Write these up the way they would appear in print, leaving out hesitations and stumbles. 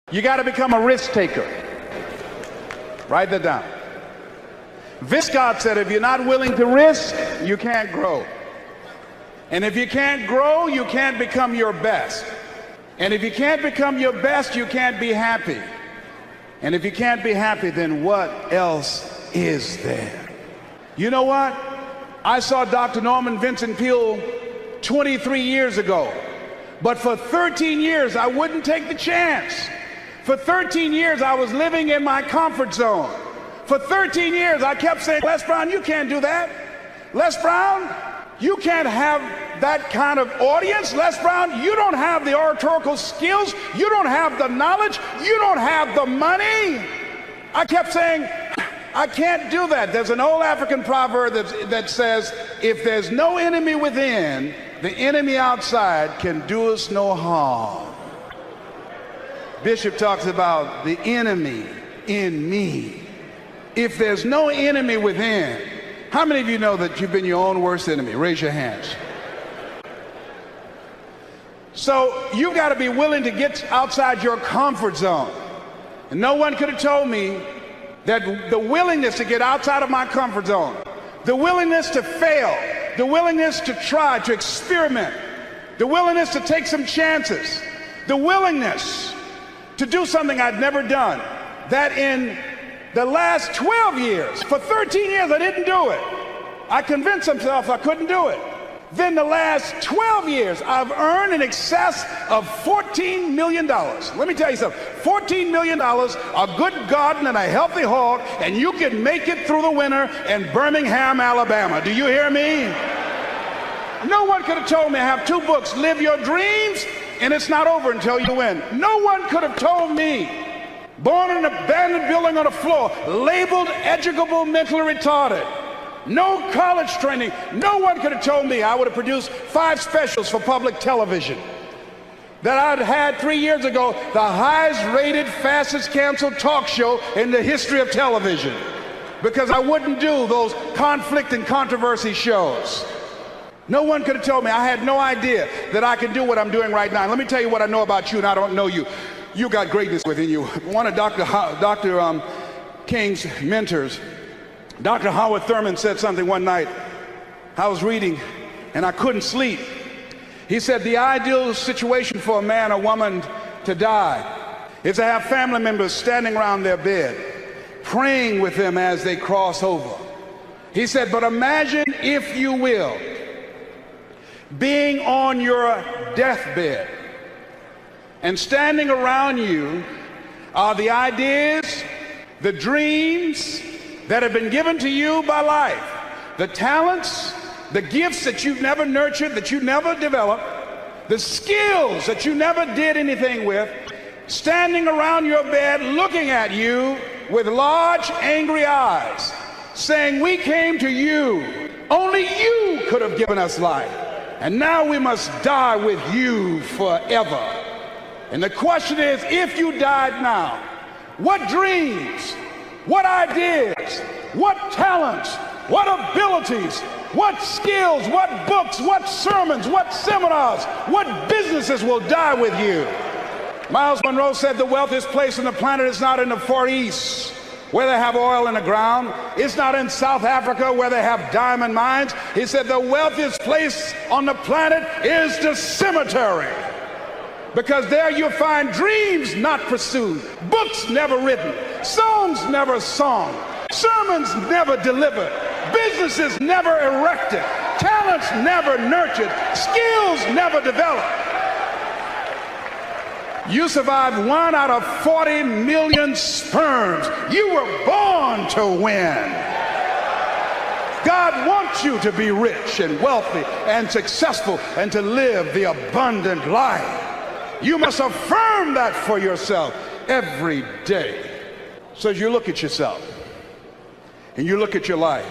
You got to become a risk taker. Write that down. Viscott said if you're not willing to risk, you can't grow. And if you can't grow, you can't become your best. And if you can't become your best, you can't be happy. And if you can't be happy, then what else is there? You know what? I saw Dr. Norman Vincent Peale 23 years ago. But for 13 years, I wouldn't take the chance. For 13 years, I was living in my comfort zone. For 13 years, I kept saying, Les Brown, you can't do that. Les Brown, you can't have that kind of audience. Les Brown, you don't have the oratorical skills. You don't have the knowledge. You don't have the money. I kept saying, I can't do that. There's an old African proverb that says, if there's no enemy within, the enemy outside can do us no harm. Bishop talks about the enemy in me. If there's no enemy within, how many of you know that you've been your own worst enemy? Raise your hands. So you've got to be willing to get outside your comfort zone. And no one could have told me that the willingness to get outside of my comfort zone, the willingness to fail, the willingness to try, to experiment, the willingness to take some chances, the willingness to do something I'd never done, that in the last 12 years, for 13 years I didn't do it. I convinced myself I couldn't do it. Then the last 12 years I've earned in excess of $14 million. Let me tell you something, $14 million, a good garden and a healthy hog, and you can make it through the winter in Birmingham, Alabama. Do you hear me? No one could have told me I have 2 books, Live Your Dreams, and it's not over until you win. No one could have told me, born in an abandoned building on a floor, labeled educable mentally retarded, no college training. No one could have told me I would have produced 5 specials for public television. That I'd had 3 years ago the highest rated, fastest canceled talk show in the history of television. Because I wouldn't do those conflict and controversy shows. No one could have told me. I had no idea that I could do what I'm doing right now. And let me tell you what I know about you, and I don't know you. You got greatness within you. One of Dr. King's mentors, Dr. Howard Thurman, said something one night. I was reading and I couldn't sleep. He said the ideal situation for a man or woman to die is to have family members standing around their bed, praying with them as they cross over. He said, but imagine, if you will, being on your deathbed, and standing around you are the ideas, the dreams that have been given to you by life, the talents, the gifts that you've never nurtured, that you never developed, the skills that you never did anything with, standing around your bed looking at you with large angry eyes, saying, we came to you, only you could have given us life, and now we must die with you forever. And the question is, if you died now, what dreams, what ideas, what talents, what abilities, what skills, what books, what sermons, what seminars, what businesses will die with you? Miles Monroe said the wealthiest place on the planet is not in the Far East, where they have oil in the ground. It's not in South Africa, where they have diamond mines. He said the wealthiest place on the planet is the cemetery, because there you'll find dreams not pursued, books never written, songs never sung, sermons never delivered, businesses never erected, talents never nurtured, skills never developed. You survived 1 out of 40 million sperms. You were born to win. God wants you to be rich and wealthy and successful and to live the abundant life. You must affirm that for yourself every day. So as you look at yourself, and you look at your life,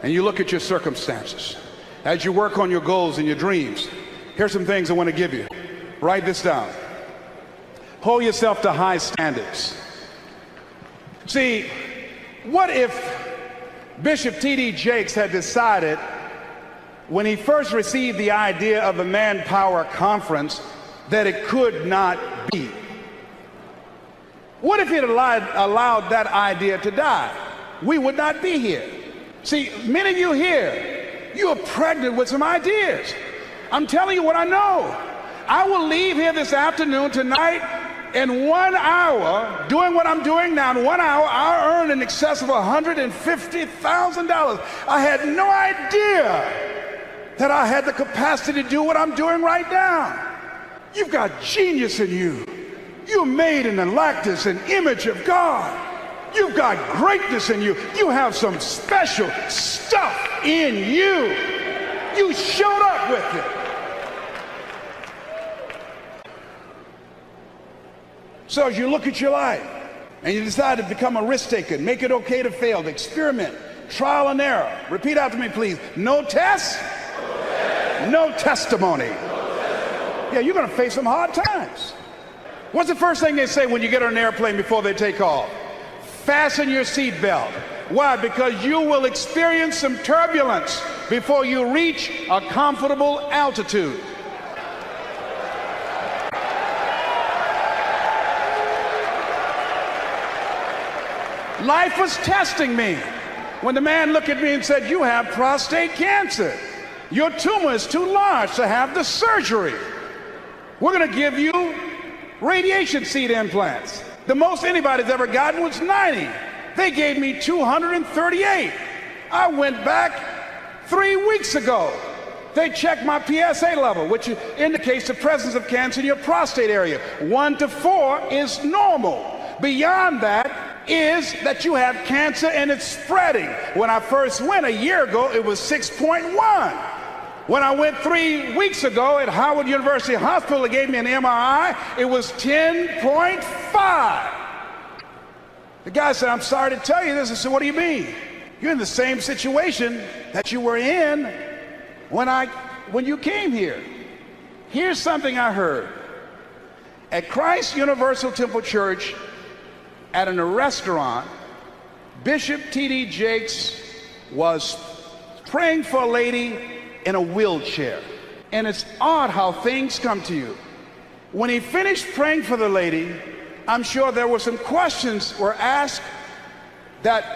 and you look at your circumstances, as you work on your goals and your dreams, here's some things I want to give you. Write this down. Hold yourself to high standards. See, what if Bishop T.D. Jakes had decided, when he first received the idea of the Manpower Conference, that it could not be? What if he'd allowed that idea to die? We would not be here. See, many of you here, you are pregnant with some ideas. I'm telling you what I know. I will leave here this afternoon, tonight, in 1 hour, doing what I'm doing now. In 1 hour, I'll earn in excess of $150,000. I had no idea that I had the capacity to do what I'm doing right now. You've got genius in you. You're made in the likeness and image of God. You've got greatness in you. You have some special stuff in you. You showed up with it. So as you look at your life and you decide to become a risk taker, make it okay to fail, to experiment, trial and error. Repeat after me, please. No test, no testimony. Yeah, you're going to face some hard times. What's the first thing they say when you get on an airplane before they take off? Fasten your seatbelt. Why? Because you will experience some turbulence before you reach a comfortable altitude. Life was testing me when the man looked at me and said, "You have prostate cancer. Your tumor is too large to have the surgery. We're going to give you radiation seed implants." The most anybody's ever gotten was 90. They gave me 238. I went back 3 weeks ago. They checked my PSA level, which indicates the presence of cancer in your prostate area. 1 to 4 is normal. Beyond that is that you have cancer and it's spreading. When I first went a year ago, it was 6.1. When I went 3 weeks ago at Howard University Hospital, they gave me an MRI, it was 10.5. The guy said, "I'm sorry to tell you this." I said, "What do you mean?" "You're in the same situation that you were in when you came here." Here's something I heard. At Christ Universal Temple Church, at a restaurant, Bishop T.D. Jakes was praying for a lady in a wheelchair. And it's odd how things come to you. When he finished praying for the lady, I'm sure there were some questions were asked that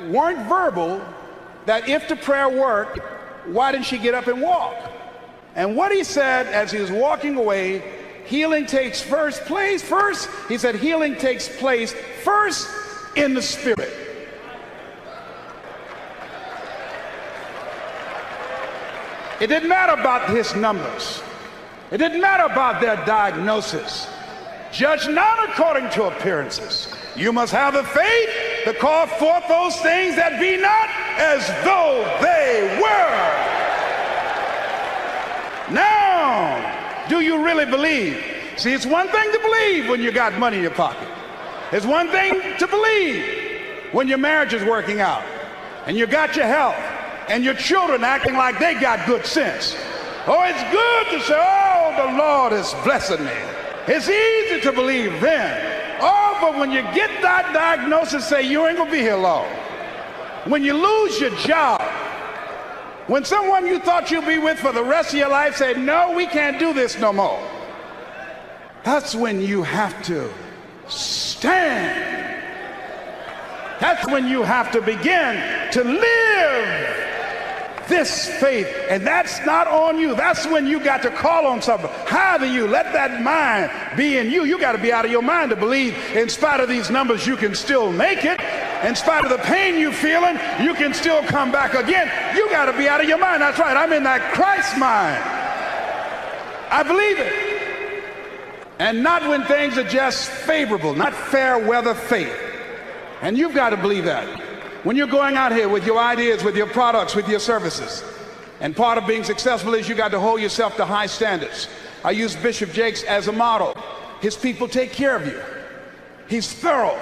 weren't verbal, that if the prayer worked, why didn't she get up and walk? And what he said as he was walking away, healing takes first, he said healing takes place first in the spirit. It didn't matter about his numbers. It didn't matter about their diagnosis. Judge not according to appearances. You must have the faith to call forth those things that be not as though they were. Now, do you really believe? See, it's one thing to believe when you got money in your pocket. It's one thing to believe when your marriage is working out and you got your health and your children acting like they got good sense. Oh, it's good to say, "Oh, the Lord is blessing me." It's easy to believe then. Oh, but when you get that diagnosis, say, "You ain't gonna be here long." When you lose your job, when someone you thought you'd be with for the rest of your life say, "No, we can't do this no more," that's when you have to stand. That's when you have to begin to live this faith. And that's not on you. That's when you got to call on something higher than you. Let that mind be in you. You got to be out of your mind to believe in spite of these numbers you can still make it. In spite of the pain you're feeling, you can still come back again. You got to be out of your mind. That's right. I'm in that Christ mind. I believe it. And not when things are just favorable, not fair weather faith. And you've got to believe that. When you're going out here with your ideas, with your products, with your services, and part of being successful is you got to hold yourself to high standards. I use Bishop Jakes as a model. His people take care of you. He's thorough.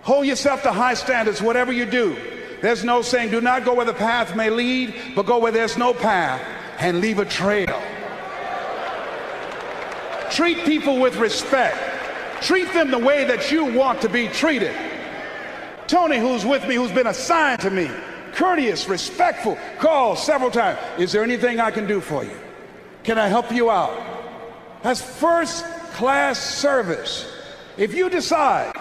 Hold yourself to high standards, whatever you do. There's no saying, do not go where the path may lead, but go where there's no path and leave a trail. Treat people with respect. Treat them the way that you want to be treated. Tony, who's with me, who's been assigned to me, courteous, respectful, called several times. Is there anything I can do for you? Can I help you out? That's first class service. If you decide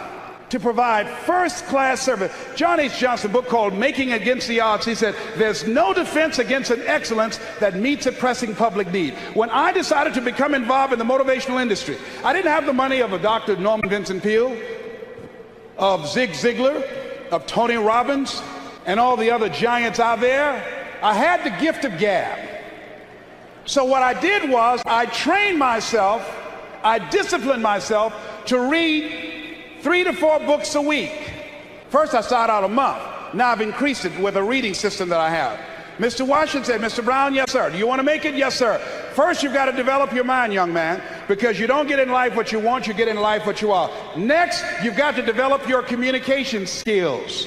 to provide first-class service. John H. Johnson, a book called Making Against the Odds, he said, there's no defense against an excellence that meets a pressing public need. When I decided to become involved in the motivational industry, I didn't have the money of a Dr. Norman Vincent Peale, of Zig Ziglar, of Tony Robbins, and all the other giants out there. I had the gift of gab. So what I did was I trained myself, I disciplined myself to read 3 to 4 books a week. First I started out a month. Now I've increased it with a reading system that I have. Mr. Washington said, Mr. Brown, yes sir. Do you want to make it? Yes sir. First you've got to develop your mind, young man, because you don't get in life what you want, you get in life what you are. Next, you've got to develop your communication skills.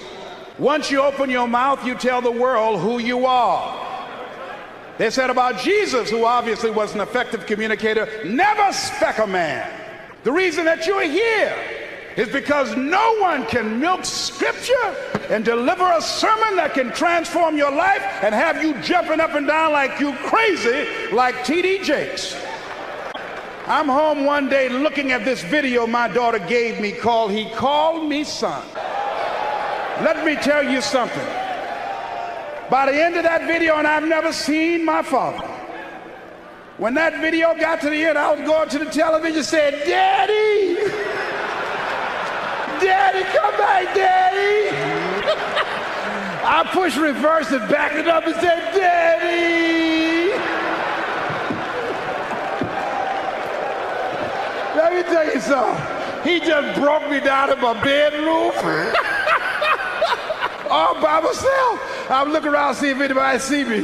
Once you open your mouth, you tell the world who you are. They said about Jesus, who obviously was an effective communicator, never spec a man. The reason that you're here is because no one can milk scripture and deliver a sermon that can transform your life and have you jumping up and down like you crazy, like T.D. Jakes. I'm home one day looking at this video my daughter gave me called He Called Me Son. Let me tell you something. By the end of that video, and I've never seen my father, when that video got to the end, I was going to the television and said, Daddy! Daddy, come back, Daddy! I pushed reverse and backed it up and said, Daddy! Let me tell you something. He just broke me down in my bedroom. All by myself. I'm looking around to see if anybody see me.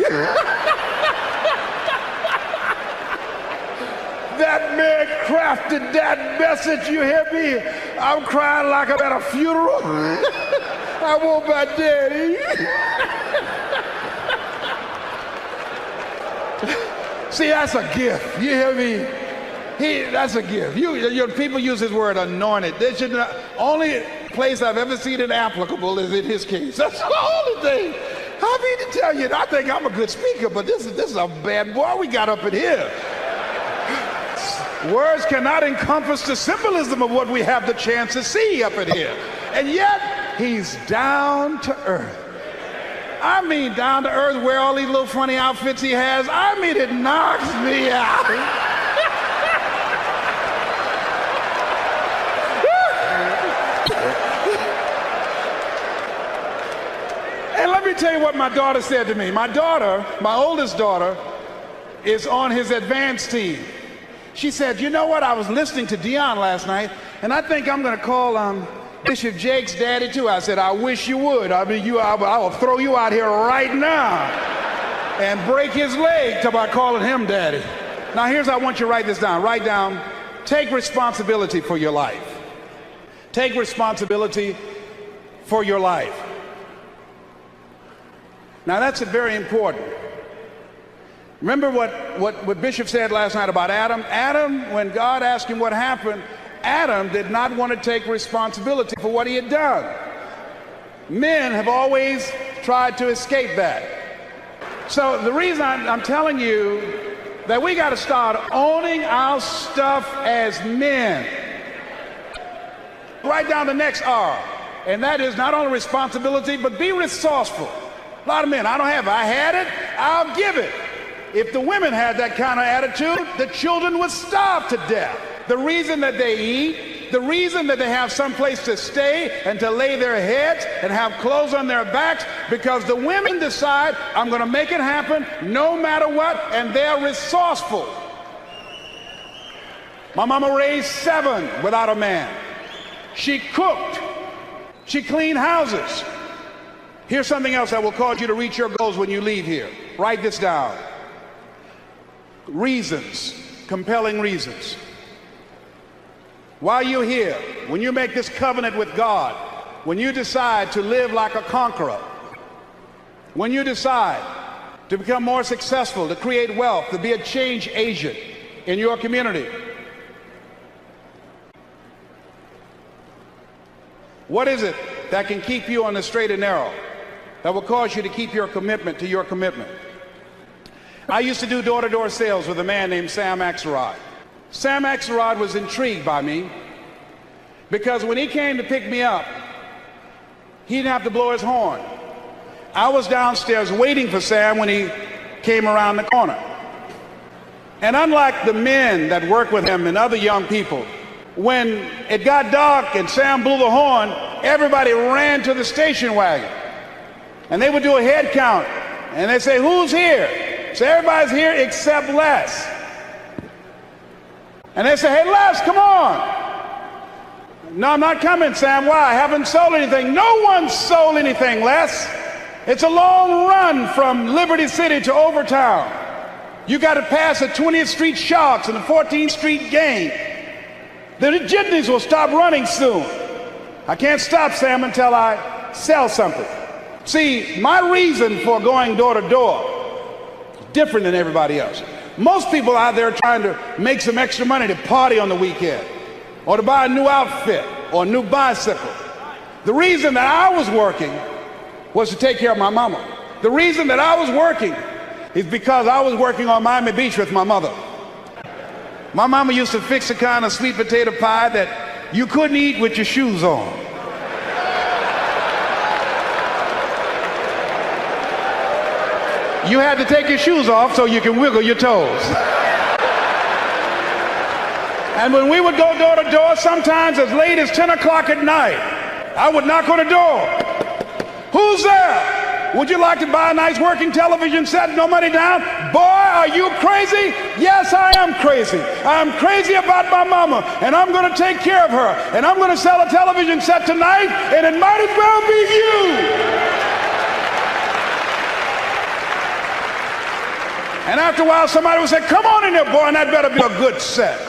That man crafted that message, you hear me? I'm crying like I'm at a funeral. I want my daddy. See, that's a gift. You hear me? That's a gift. People use this word anointed. Only place I've ever seen it applicable is in his case. That's the only thing. I mean to tell you, I think I'm a good speaker, but this is a bad boy we got up in here. Words cannot encompass the symbolism of what we have the chance to see up in here. And yet, he's down to earth. I mean down to earth, wear all these little funny outfits he has. I mean, it knocks me out. And let me tell you what my daughter said to me. My daughter, my oldest daughter, is on his advanced team. She said, you know what, I was listening to Dion last night, and I think I'm going to call Bishop Jake's daddy too. I said, I wish you would. I mean, I will throw you out here right now and break his leg by calling him daddy. Now here's how I want you to write this down. Write down, take responsibility for your life. Take responsibility for your life. Now that's very important. Remember what Bishop said last night about Adam? Adam, when God asked him what happened, Adam did not want to take responsibility for what he had done. Men have always tried to escape that. So the reason I'm telling you that we got to start owning our stuff as men. Write down the next R, and that is not only responsibility, but be resourceful. A lot of men, I don't have it. I had it, I'll give it. If the women had that kind of attitude, the children would starve to death. The reason that they eat, the reason that they have some place to stay and to lay their heads and have clothes on their backs, because the women decide, I'm going to make it happen no matter what, and they're resourceful. My mama raised 7 without a man. She cooked. She cleaned houses. Here's something else that will cause you to reach your goals when you leave here. Write this down. Reasons, compelling reasons. While you're here, when you make this covenant with God, when you decide to live like a conqueror, when you decide to become more successful, to create wealth, to be a change agent in your community, what is it that can keep you on the straight and narrow, that will cause you to keep your commitment to your commitment? I used to do door-to-door sales with a man named Sam Axelrod. Sam Axelrod was intrigued by me, because when he came to pick me up, he didn't have to blow his horn. I was downstairs waiting for Sam when he came around the corner. And unlike the men that work with him and other young people, when it got dark and Sam blew the horn, everybody ran to the station wagon. And they would do a head count. And they'd say, who's here? So everybody's here except Les. And they say, hey, Les, come on. No, I'm not coming, Sam. Why? I haven't sold anything. No one's sold anything, Les. It's a long run from Liberty City to Overtown. You got to pass the 20th Street Sharks and the 14th Street Gang. The jitneys will stop running soon. I can't stop, Sam, until I sell something. See, my reason for going door to door is different than everybody else. Most people out there trying to make some extra money to party on the weekend, or to buy a new outfit or a new bicycle. The reason that I was working was to take care of my mama. The reason that I was working is because I was working on Miami Beach with my mother. My mama used to fix a kind of sweet potato pie that you couldn't eat with your shoes on. You had to take your shoes off so you can wiggle your toes. And when we would go door to door, sometimes as late as 10 o'clock at night, I would knock on the door. Who's there? Would you like to buy a nice working television set? No money down? Boy, are you crazy? Yes, I am crazy. I'm crazy about my mama, and I'm going to take care of her. And I'm going to sell a television set tonight, and it might as well be you. And after a while, somebody would say, come on in there, boy, and that better be a good set.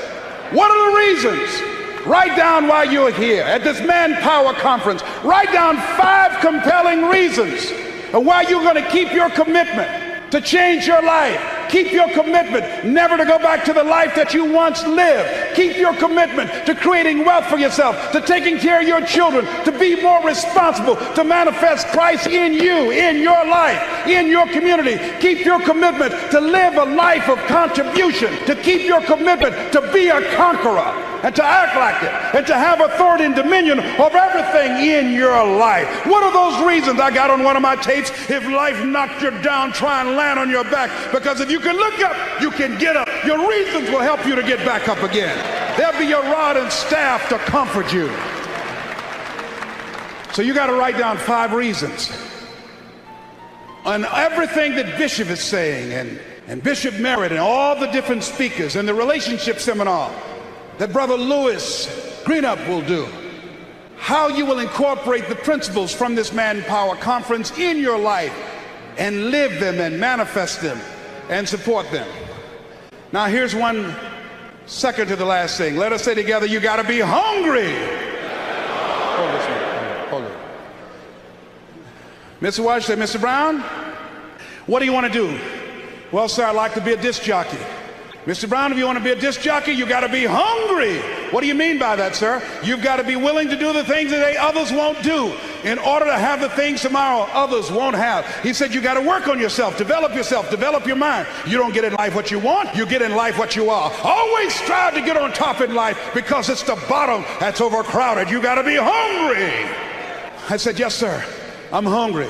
What are the reasons? Write down why you're here at this Manpower Conference. Write down 5 compelling reasons of why you're going to keep your commitment to change your life. Keep your commitment never to go back to the life that you once lived. Keep your commitment to creating wealth for yourself, to taking care of your children, to be more responsible, to manifest Christ in you, in your life, in your community. Keep your commitment to live a life of contribution, to keep your commitment to be a conqueror, and to act like it, and to have authority and dominion over everything in your life. What are those reasons? I got on one of my tapes, if life knocked you down, try and land on your back, because if you can look up, you can get up. Your reasons will help you to get back up again. They'll be your rod and staff to comfort you. So you got to write down 5 reasons on everything that Bishop is saying, and Bishop Merritt and all the different speakers, and the relationship seminar that Brother Lewis Greenup will do. How you will incorporate the principles from this Manpower Conference in your life and live them and manifest them and support them. Now here's one second to the last thing. Let us say together, you got to be hungry. Hold this one. Hold it. Mr. Walsh said, Mr. Brown, what do you want to do? Well, sir, I'd like to be a disc jockey. Mr. Brown, if you want to be a disc jockey, you got to be hungry. What do you mean by that, sir? You've got to be willing to do the things that others won't do in order to have the things tomorrow others won't have. He said you got to work on yourself, develop your mind. You don't get in life what you want, you get in life what you are. Always strive to get on top in life, because it's the bottom that's overcrowded. You got to be hungry. I said, yes, sir, I'm hungry.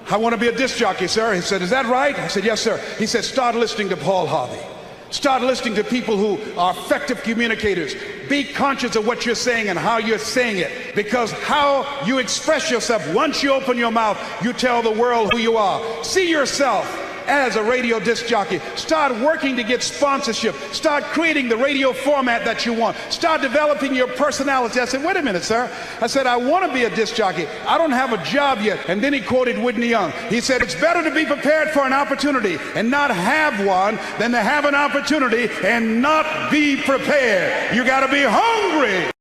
I want to be a disc jockey, sir. He said, is that right? I said, yes, sir. He said, start listening to Paul Harvey. Start listening to people who are effective communicators. Be conscious of what you're saying and how you're saying it, because how you express yourself, once you open your mouth, you tell the world who you are. See yourself as a radio disc jockey. Start working to get sponsorship. Start creating the radio format that you want. Start developing your personality. I said, wait a minute, sir. I said, I want to be a disc jockey. I don't have a job yet. And then he quoted Whitney Young. He said, it's better to be prepared for an opportunity and not have one than to have an opportunity and not be prepared. You got to be hungry.